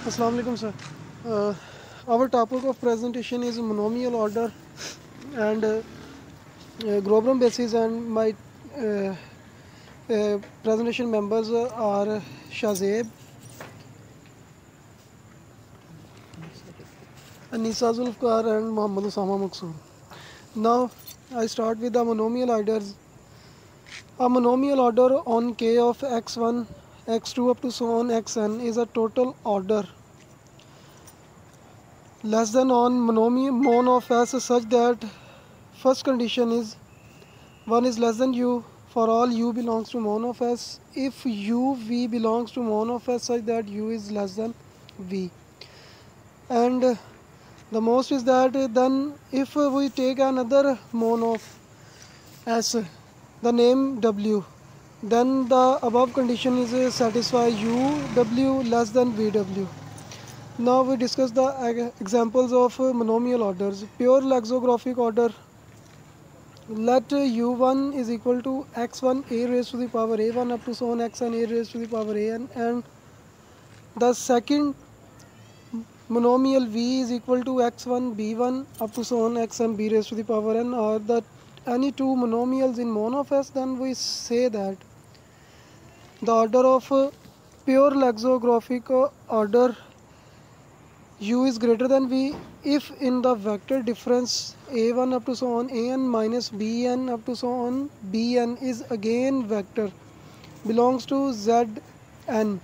Assalamu alaikum, sir. Our topic of presentation is monomial order and Grogram basis, and my uh, presentation members are Shazeb, Anisa Zulfkar, and Muhammad Usama Maqsood. Now, I start with the monomial orders. A monomial order on K of x1, x2 up to so on xn is a total order less than on monomial mon of s such that first condition is 1 is less than u for all u belongs to mon of s if u v belongs to mon of s such that u is less than v. And the most is that then if we take another mon of s, the name w, then the above condition is satisfy u w less than vw. Now we discuss the examples of monomial orders. Pure lexicographic order. Let u1 is equal to x1 a raised to the power a1 up to so on xn a raised to the power an, and the second monomial v is equal to x1 b1 up to so on xn b raised to the power n, or the any two monomials in mon of s, then we say that the order of pure lexicographic order u is greater than v if in the vector difference a1 up to so on an minus bn up to so on bn is again vector belongs to zn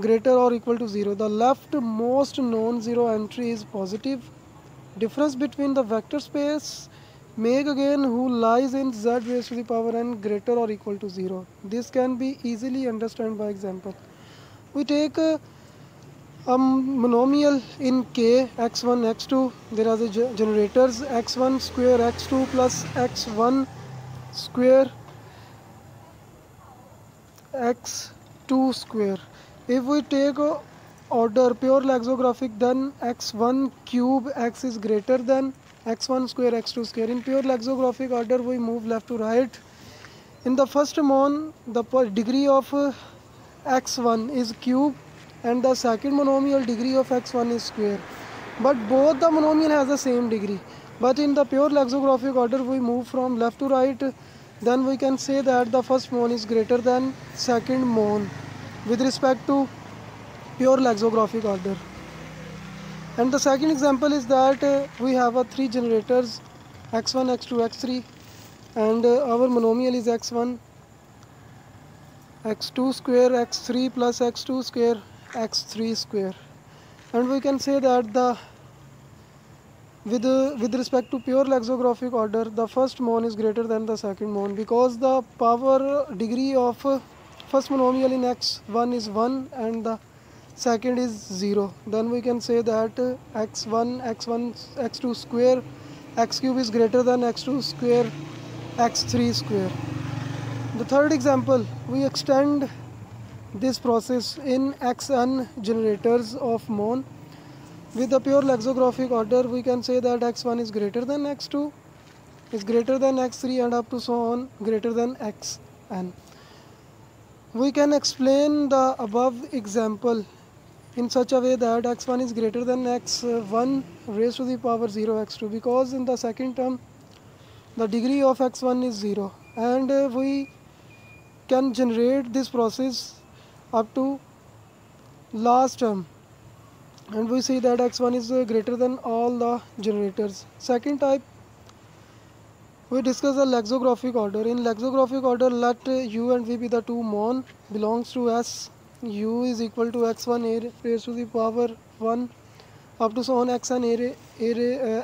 greater or equal to 0. The leftmost non-zero entry is positive. Difference between the vector space make again who lies in z raised to the power n greater or equal to 0. This can be easily understood by example. We take a monomial in k x1 x2. There are the generators x1 square x2 plus x1 square x2 square. If we take order pure lexicographic, then x1 cube x is greater than x1 square x2 square. In pure lexicographic order we move left to right. In the first mon, the degree of x1 is cube and the second monomial degree of x1 is square, but both the monomial has the same degree. But in the pure lexicographic order we move from left to right, then we can say that the first mon is greater than second mon with respect to pure lexicographic order. And the second example is that we have three generators x1 x2 x3, and our monomial is x1 x2 square x3 plus x2 square x3 square, and we can say that the with respect to pure lexicographic order, the first mon is greater than the second mon because the power degree of first monomial in x1 is 1 and the second is 0. Then we can say that x1 x2 square x cube is greater than x2 square x3 square. The third example, we extend this process in xn generators of mon. With the pure lexicographic order, we can say that x1 is greater than x2, is greater than x3, and up to so on greater than xn. We can explain the above example in such a way that x1 is greater than x1 raised to the power 0 x2, because in the second term the degree of x1 is 0, and we can generate this process up to last term, and we see that x1 is greater than all the generators. Second type, we discuss the lexicographic order. In lexicographic order, let u and v be the two mon belongs to s. U is equal to x1 a raised to the power 1 up to so on xn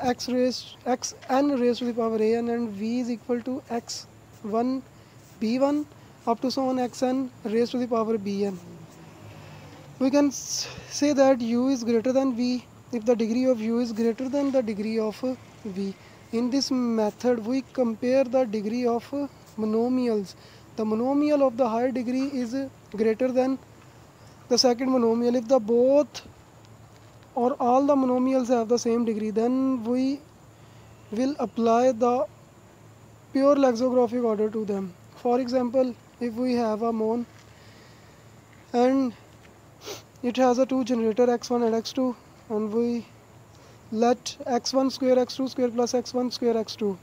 x raised xn raised to the power an, and v is equal to x1 b1 up to so on xn raised to the power bn. We can say that u is greater than v if the degree of u is greater than the degree of v. In this method, we compare the degree of monomials. The monomial of the higher degree is greater than the second monomial. If the both or all the monomials have the same degree, then we will apply the pure lexicographic order to them. For example, if we have a mon and it has a two generator x1 and x2, and we let x1 square x2 square plus x1 square x2,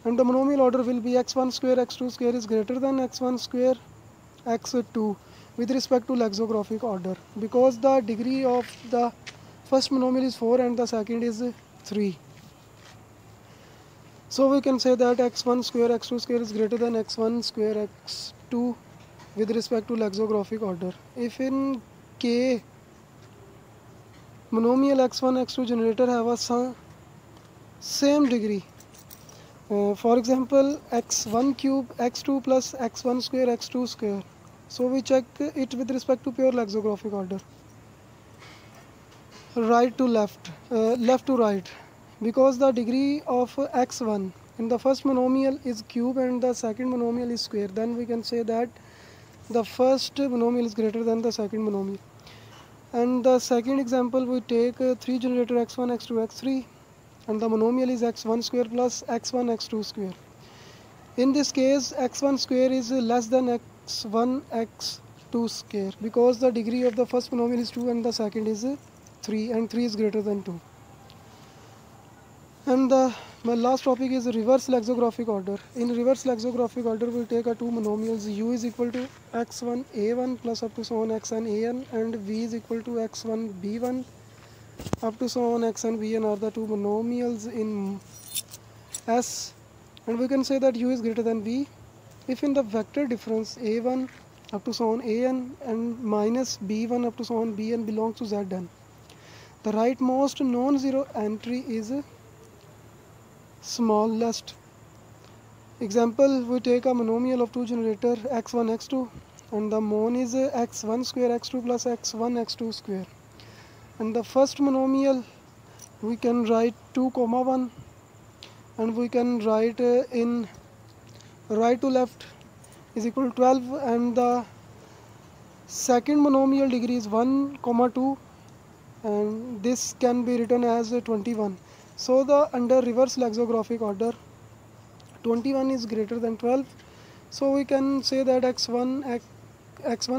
and the monomial order will be x1 square x2 square is greater than x1 square x2 with respect to lexicographic order, because the degree of the first monomial is 4 and the second is 3. So we can say that x1 square x2 square is greater than x1 square x2 with respect to lexicographic order. If in K monomial x1 x2 generator have a same degree, for example x1 cube x2 plus x1 square x2 square, so we check it with respect to pure lexicographic order, right to left, left to right, because the degree of x1 in the first monomial is cube and the second monomial is square, then we can say that the first monomial is greater than the second monomial. And the second example, we take 3 generator x1 x2 x3 and the monomial is x1 square plus x1 x2 square. In this case x1 square is less than x1 x2 square, because the degree of the first monomial is 2 and the second is 3, and 3 is greater than 2. And my last topic is reverse lexicographic order. In reverse lexicographic order, we take two monomials, u is equal to x1 a1 plus up to so on xn an, and v is equal to x1 b1 up to so on xn bn are the two monomials in S, and we can say that u is greater than v if in the vector difference a1 up to so on an and minus b1 up to so on bn belongs to zn. The rightmost non-zero entry is smallest. Example, we take a monomial of two generator x1 x2 and the mon is x1 square x2 plus x1 x2 square, and the first monomial we can write 2 comma 1, and we can write in right to left is equal to 12, and the second monomial degree is 1 comma 2, and this can be written as 21. So the under reverse lexicographic order 21 is greater than 12, so we can say that x1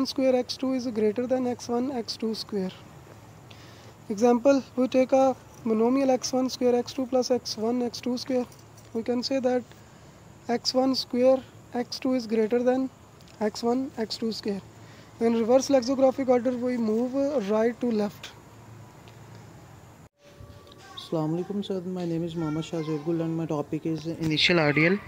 square x2 is greater than x1 x2 square. Example, we take a monomial x1 square x2 plus x1 x2 square, we can say that x1 square x2 is greater than x1 x2 square. In reverse lexicographic order we move right to left. Assalamu alaikum sir, my name is Mohammad Shahzeb Gul and my topic is initial ideal.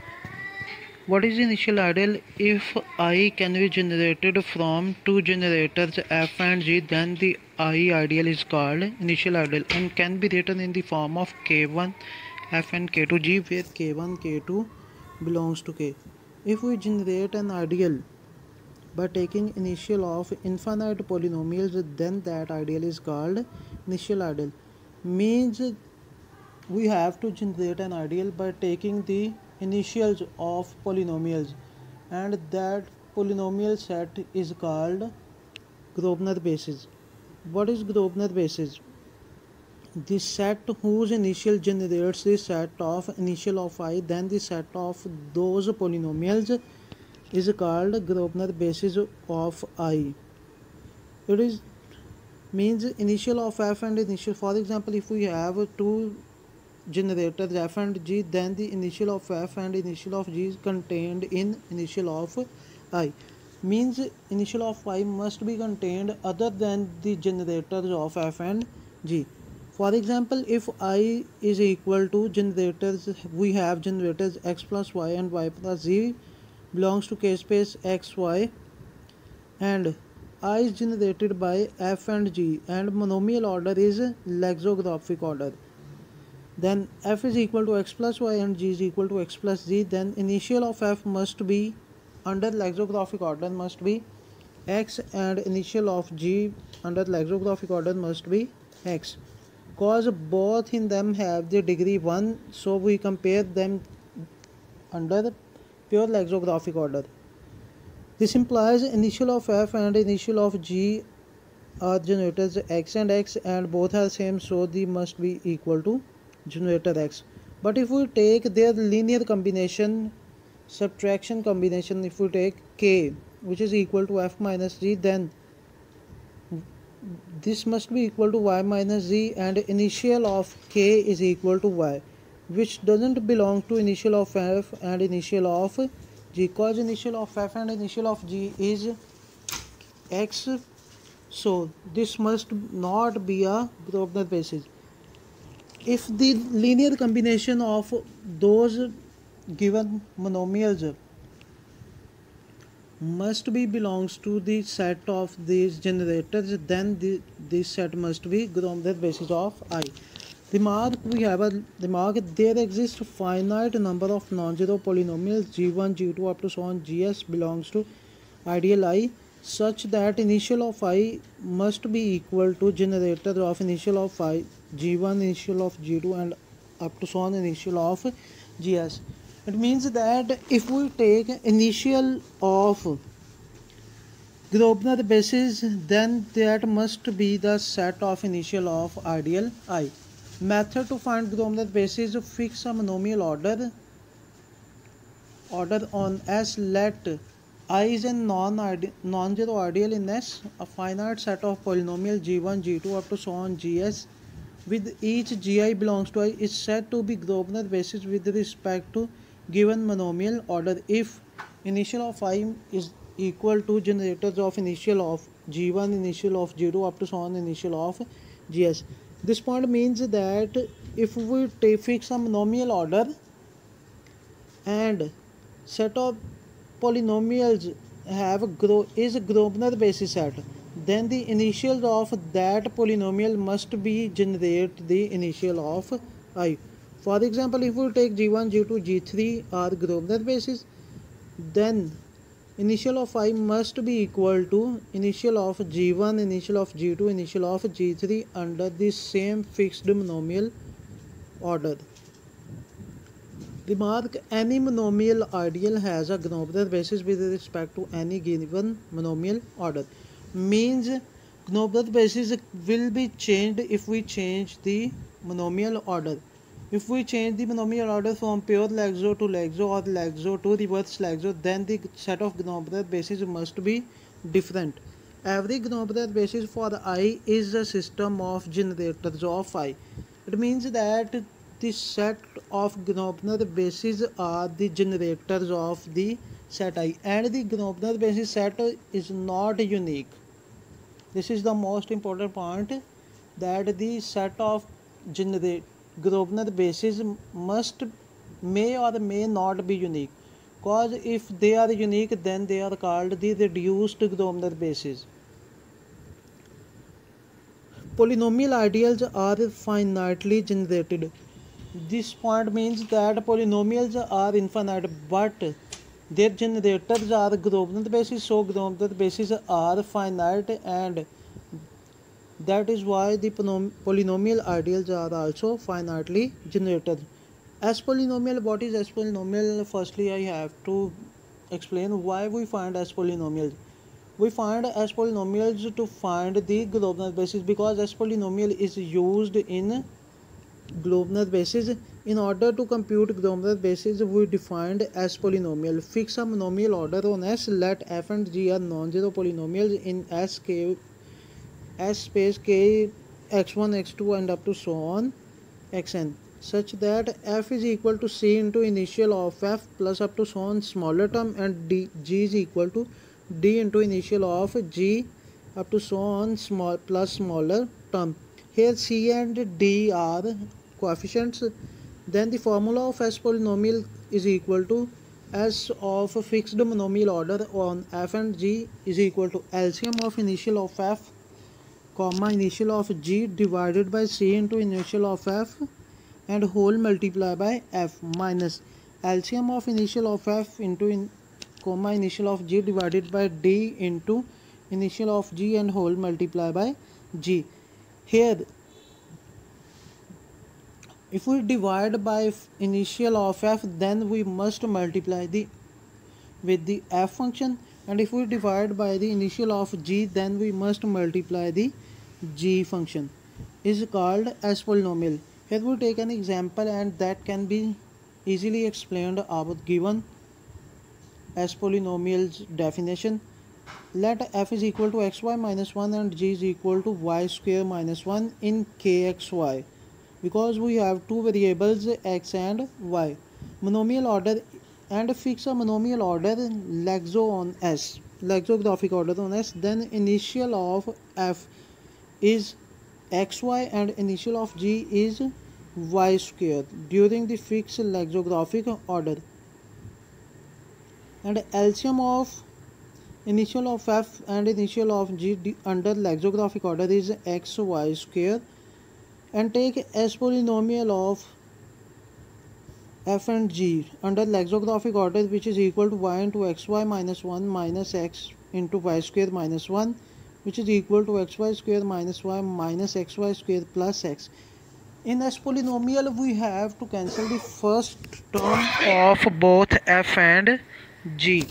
What is initial ideal? If I can be generated from two generators f and g, then the I ideal is called initial ideal and can be written in the form of k1 f and k2 g, where k1 k2 belongs to k. If we generate an ideal by taking initial of infinite polynomials, then that ideal is called initial ideal. Means we have to generate an ideal by taking the initials of polynomials, and that polynomial set is called Grosvenor basis. What is Grosvenor basis? The set whose initial generates the set of initial of I, then the set of those polynomials is called Grosvenor basis of I. It is means initial of f and initial. For example, if we have two generators f and g, then the initial of f and initial of g is contained in initial of I. Means initial of I must be contained other than the generators of f and g. For example, if I is equal to generators, we have generators x plus y and y plus z belongs to k space x y, and I is generated by f and g, and monomial order is lexicographic order. Then f is equal to x plus y and g is equal to x plus z, then initial of f must be under lexicographic order must be x, and initial of g under lexicographic order must be x, cause both in them have the degree 1, so we compare them under pure lexicographic order. This implies initial of f and initial of g are generators x and x, and both are same, so they must be equal to generator x. But if we take their linear combination, subtraction combination, if we take k which is equal to f minus g, then this must be equal to y minus z, and initial of k is equal to y, which doesn't belong to initial of f and initial of g, cause initial of f and initial of g is x, so this must not be a Grosvenor basis. If the linear combination of those given monomials must be belongs to the set of these generators, then this set must be Grosvenor basis of I. Remark, we have a remark, there exists finite number of non-zero polynomials g1, g2 up to so on gs belongs to ideal I, such that initial of I must be equal to generator of initial of I, g1, initial of g2 and up to so on initial of gs. It means that if we take initial of Grosvenor basis, then that must be the set of initial of ideal I. Method to find Grosvenor basis: fix a monomial order on S. Let I is a non-zero ideal in S. A finite set of polynomial g1, g2 up to so on gs with each gi belongs to I is said to be Grosvenor basis with respect to given monomial order if initial of I is equal to generators of initial of g1, initial of g2 up to so on initial of gs. This point means that if we fix a monomial order and set of polynomials is a Grosvenor basis set, then the initials of that polynomial must be generate the initial of I. For example, if we take g1, g2, g3 are Grosvenor basis, then initial of I must be equal to initial of g1, initial of g2, initial of g3 under the same fixed monomial order. Remark, any monomial ideal has a Grosvenor basis with respect to any given monomial order. Means Grosvenor basis will be changed if we change the monomial order. If we change the monomial order from pure Laxo to Laxo or Laxo to reverse Laxo, then the set of Grosvenor basis must be different. Every Grosvenor basis for I is a system of generators of I. It means that the set of Grosvenor bases are the generators of the set I, and the Grosvenor basis set is not unique. This is the most important point, that the set of Grosvenor bases may or may not be unique, cause if they are unique then they are called the reduced Grosvenor bases. Polynomial ideals are finitely generated. This point means that polynomials are infinite, but their generators are Grosvenor bases, so Grosvenor bases are finite, and that is why the polynomial ideals are also finitely generated. S polynomial, what is S polynomial? Firstly, I have to explain why we find S polynomials. We find S polynomials to find the Grosvenor basis, because S polynomial is used in Grosvenor basis. In order to compute Grosvenor basis, we defined S polynomial. Fix a monomial order on S. Let f and g are non-zero polynomials in S space k x1, x2 and up to so on xn, such that f is equal to c into initial of f plus up to so on smaller term, and g is equal to d into initial of g up to so on smaller term. Here c and d are coefficients. Then the formula of S polynomial is equal to S of fixed monomial order on f and g is equal to LCM of initial of f comma initial of g divided by c into initial of f and whole multiply by f minus LCM of initial of f into comma initial of g divided by d into initial of g and whole multiply by g. Here if we divide by initial of f, then we must multiply with the f function, and if we divide by the initial of g, then we must multiply the g function. Is called S polynomial. Here we take an example, and that can be easily explained about given S polynomial's definition. let f is equal to xy minus 1 and g is equal to y square minus 1 in kxy, because we have two variables x and y. Monomial order, and fix a monomial order lexicographic order on S. Then initial of f is xy and initial of g is y square during the fixed lexicographic order, and LCM of initial of f and initial of g under lexicographic order is xy square, and take S polynomial of f and g under lexicographic order, which is equal to y into xy minus 1 minus x into y square minus 1, which is equal to xy square minus y minus xy square plus x. In S polynomial, we have to cancel the first term of both f and g.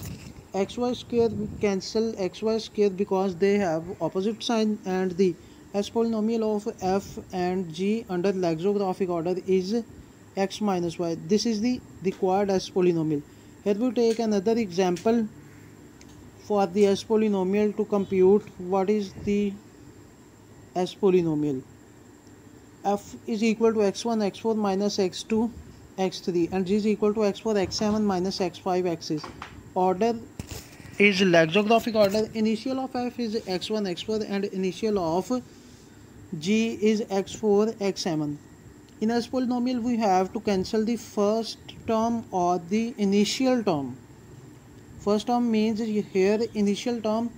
Xy square, we cancel xy square because they have opposite sign, and the S polynomial of f and g under lexicographic order is x minus y. This is the required S polynomial. Here we take another example for the S polynomial to compute what is the S polynomial. F is equal to x1 x4 minus x2 x3, and g is equal to x4 x7 minus x5 x6. Order is lexicographic order. Initial of f is x1 x4 and initial of g is x4 x7. In S polynomial, we have to cancel the first term or the initial term. First term means here initial term,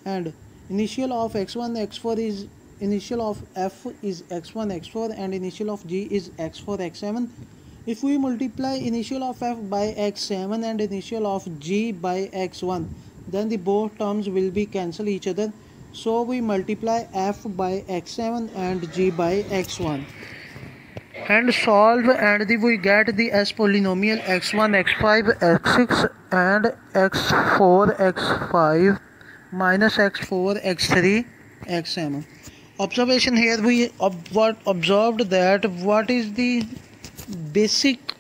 and initial of x1 x4 is initial of f is x1 x4 and initial of g is x4 x7. If we multiply initial of f by x7 and initial of g by x1, then the both terms will be cancel each other. So we multiply f by x7 and g by x1 and solve, and we get the S polynomial x1 x5 x6 and x4 x5 minus x4 x3 x7. Observation here, we observed that what is the basics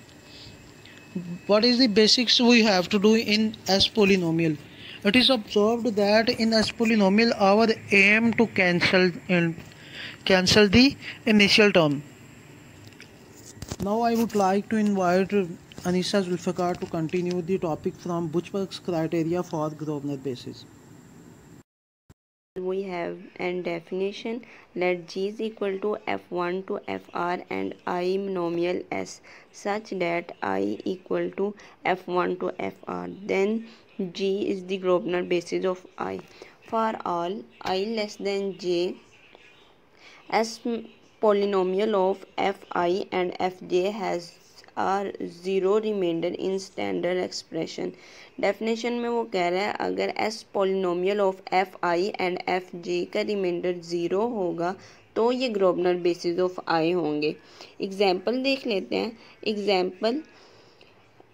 we have to do in S polynomial. It is observed that in S polynomial our aim to cancel the initial term. Now I would like to invite Anisa Zulfikar to continue the topic from Buchberg's criteria for Grosvenor basis. We have an definition. Let G is equal to f1 to fr and I monomial S such that I equal to f1 to fr. Then G is the Grosvenor basis of I. For all I less than j, S polynomial of fi and fj has are zero remainder in standard expression. Definition में वो कह रहा है अगर s polynomial of f i and f j का remainder zero होगा तो ये ग्रोबनर बेसिस ऑफ आई होंगे. एग्जाम्पल देख लेते हैं. Example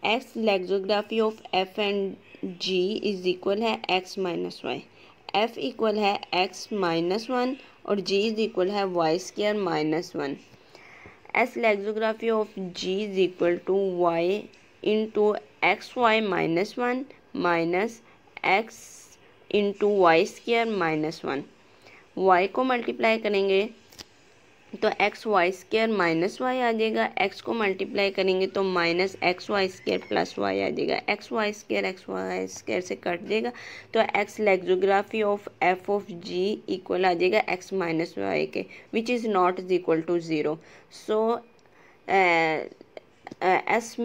x lexicography of f and g is equal है x minus y. F equal है एक्स माइनस वन और g इज इक्वल है y square minus one. S lexicography of g is equal to y into x y minus one minus x into y square minus one. Y को multiply करेंगे तो x y square minus y आ जाएगा. X को multiply करेंगे तो minus x y square plus y आ जाएगा. एक्स वाई स्क्वायर से कट जाएगा तो x lexicography of f of g equal आ जाएगा एक्स माइनस वाई के, which is not is equal to zero. So s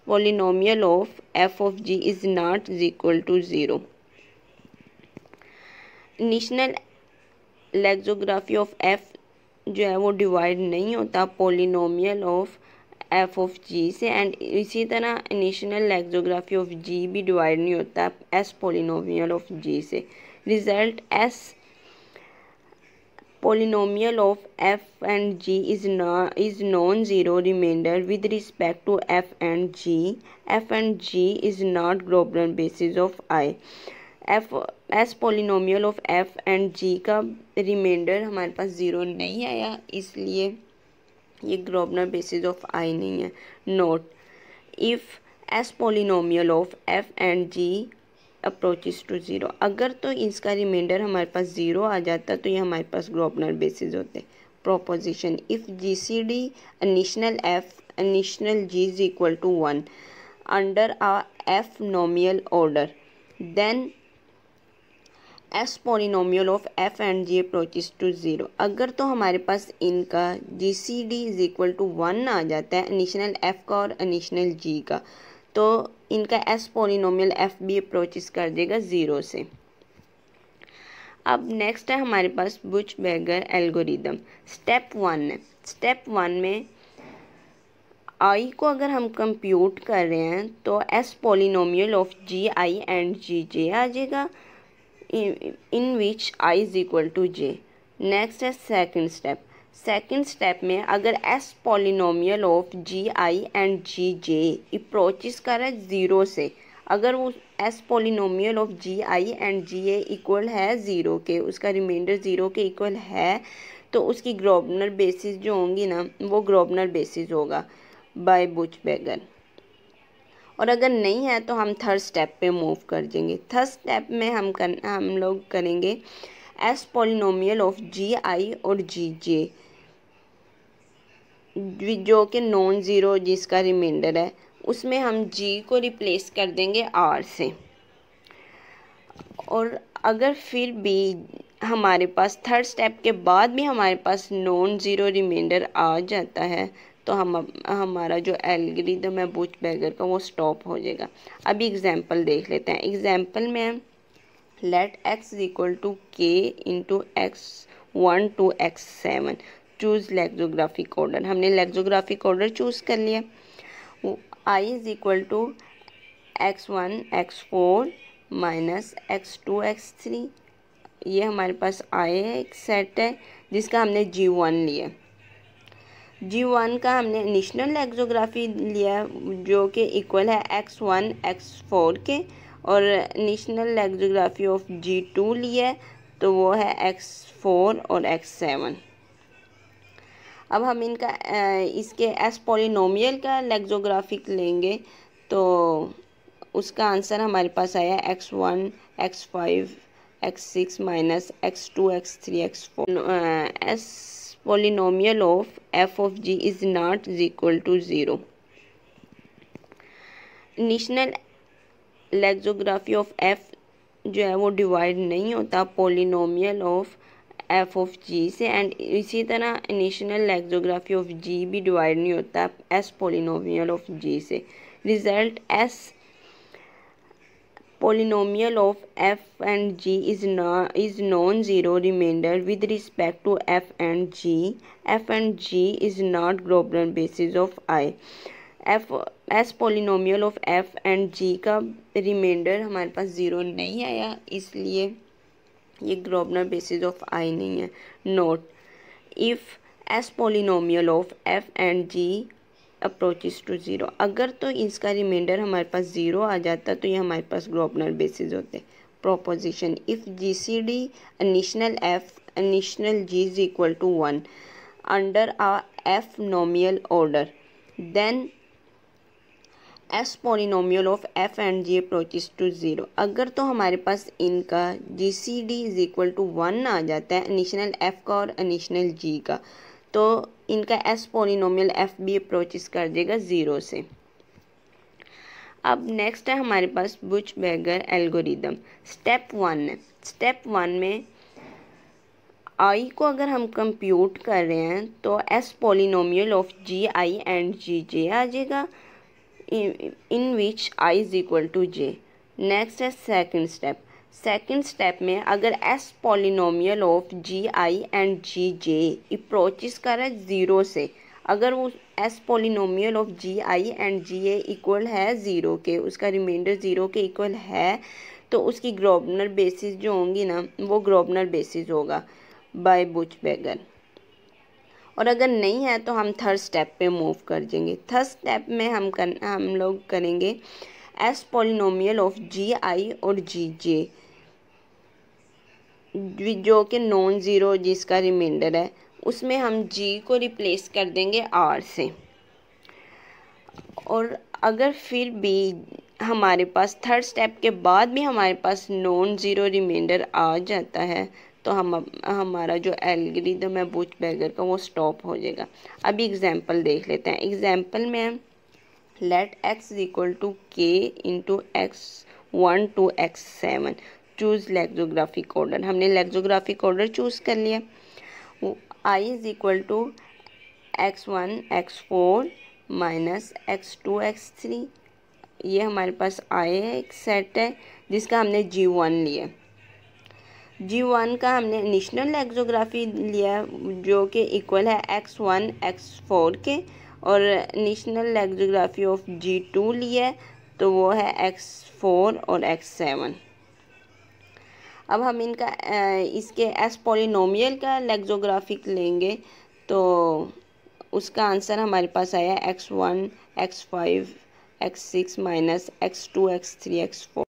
polynomial of f of g is not is equal to zero. Initial lexicography of f जो है वो divide नहीं होता polynomial of f of g से, and इसी तरह initial lexicography of जी भी divide नहीं होता एस पोलिनोमियल ऑफ जी से. Result S polynomial of f and g is non-zero remainder with respect to f and g. F and g is not Grosvenor basis of I. S polynomial of f and g का remainder हमारे पास zero नहीं आया, इसलिए ये ग्रोबनर basis of I नहीं है. Note, if s polynomial of f and g approaches to zero. अगर तो इसका रिमाइंडर हमारे पास ज़ीरो आ जाता तो ये हमारे पास ग्रोबनर बेसिस होते। Proposition if g c d initial f initial g is equal to 1 under a monomial order then s polynomial of f and g approaches to zero. अगर तो हमारे पास इनका g c d is equal to 1 आ जाता है initial F का और इनिशियल जी का, तो इनका एस पॉलिनोमियल एफ भी अप्रोचेस कर देगा ज़ीरो से। अब नेक्स्ट है हमारे पास बुचबर्गर एल्गोरिदम। स्टेप 1 है। स्टेप 1 में आई को अगर हम कंप्यूट कर रहे हैं तो s polynomial of g i and g j आ जाएगा in which I is equal to j। Next है सेकंड स्टेप। सेकंड स्टेप में अगर s polynomial of g i and g j approaches कर रहा है ज़ीरो से, अगर वो s polynomial of g i and g a equal है ज़ीरो के, उसका रिमाइंडर ज़ीरो के इक्वल है, तो उसकी ग्रोबनर बेसिस जो होंगी ना वो ग्रोबनर बेसिस होगा बाय बुचबर्गर। और अगर नहीं है तो हम थर्ड स्टेप पे मूव कर जाएंगे। थर्ड स्टेप में हम लोग करेंगे एस पॉलिनोमियल ऑफ जी आई और जी जे जो कि नॉन ज़ीरो जिसका रिमाइंडर है, उसमें हम जी को रिप्लेस कर देंगे आर से। और अगर फिर भी हमारे पास थर्ड स्टेप के बाद भी हमारे पास नॉन ज़ीरो रिमाइंडर आ जाता है तो हमारा जो एल्गोरिदम है बुचबर्गर का वो स्टॉप हो जाएगा। अभी एग्जांपल देख लेते हैं। एग्जांपल में let x equal to k into x1 to x7 choose lexicographic order. हमने लेक्सोग्राफिक ऑर्डर चूज़ कर लिया। I is equal to x1 x4 minus x2 x3। ये हमारे पास I है, एक सेट है जिसका हमने G1 लिया। G1 का हमने इनिशियल लेक्सोग्राफी लिया जो कि इक्वल है x1 x4 के, और इनिशियल लेक्सोग्राफी ऑफ G2 लिया है तो वो है x4 और x7। अब हम इनका इसके एस पॉलिनोमियल का लेक्सोग्राफिक लेंगे तो उसका आंसर हमारे पास आया x1 x5 x6 minus x2 x3 x4। S polynomial of f of g is not is equal to 0। Initial lexicography of f जो है वो डिवाइड नहीं होता polynomial of f of g से, एंड इसी तरह इनिशियल लेक्सोग्राफी ऑफ g भी divide नहीं होता s पोलिनोमियल ऑफ g से। Result s polynomial of f and g is non-zero remainder with respect to f and g. f and g is not Grobner basis of I। s polynomial of f and g का remainder हमारे पास zero नहीं आया, इसलिए ये ग्रोबनर basis of I नहीं है। Note if s polynomial of f and g approaches to zero. अगर तो इसका रिमाइंडर हमारे पास ज़ीरो आ जाता तो ये हमारे पास ग्रोबनर बेसिस होते। Proposition if g c d initial f initial g is equal to 1 under a monomial order then s polynomial of f and g approaches to zero. अगर तो हमारे पास इनका g c d is equal to 1 आ जाता है initial F का और इनिशियल जी का, तो इनका एस पॉलिनोमियल एफ भी अप्रोचेस कर देगा ज़ीरो से। अब नेक्स्ट है हमारे पास बुचबर्गर एल्गोरिदम। स्टेप 1 है। स्टेप 1 में आई को अगर हम कंप्यूट कर रहे हैं तो s polynomial of g i and g j आ जाएगा in which I is equal to j। Next है सेकंड स्टेप। सेकंड स्टेप में अगर s polynomial of g i and g j approaches कर रहा है ज़ीरो से, अगर वो s polynomial of g i and g a equal है ज़ीरो के, उसका रिमाइंडर ज़ीरो के इक्वल है, तो उसकी ग्रोबनर बेसिस जो होंगी ना वो ग्रोबनर बेसिस होगा बाय बुचबर्गर। और अगर नहीं है तो हम थर्ड स्टेप पे मूव कर जाएंगे। थर्ड स्टेप में हम लोग करेंगे एस पॉलिनोमियल ऑफ जी आई और जी जे जो कि नॉन ज़ीरो जिसका रिमाइंडर है, उसमें हम जी को रिप्लेस कर देंगे आर से। और अगर फिर भी हमारे पास थर्ड स्टेप के बाद भी हमारे पास नॉन ज़ीरो रिमाइंडर आ जाता है तो हमारा जो एल्गोरिथम है बुचबर्गर का वो स्टॉप हो जाएगा। अभी एग्जांपल देख लेते हैं। एग्जांपल में let x equal to k into x1 to x7 choose lexicographic order. हमने लेक्सोग्राफिक ऑर्डर चूज़ कर लिया। I is equal to x1 x4 minus x2 x3। ये हमारे पास I है, एक सेट है जिसका हमने G1 लिया। G1 का हमने इनिशियल लेक्सोग्राफी लिया जो कि इक्वल है x1 x4 के, और इनिशियल लेक्सोग्राफी ऑफ G2 लिया है तो वो है x4 और x7। अब हम इनका इसके एस पॉलिनोमियल का लेक्सोग्राफिक लेंगे तो उसका आंसर हमारे पास आया x1 x5 x6 minus x2 x3 x4।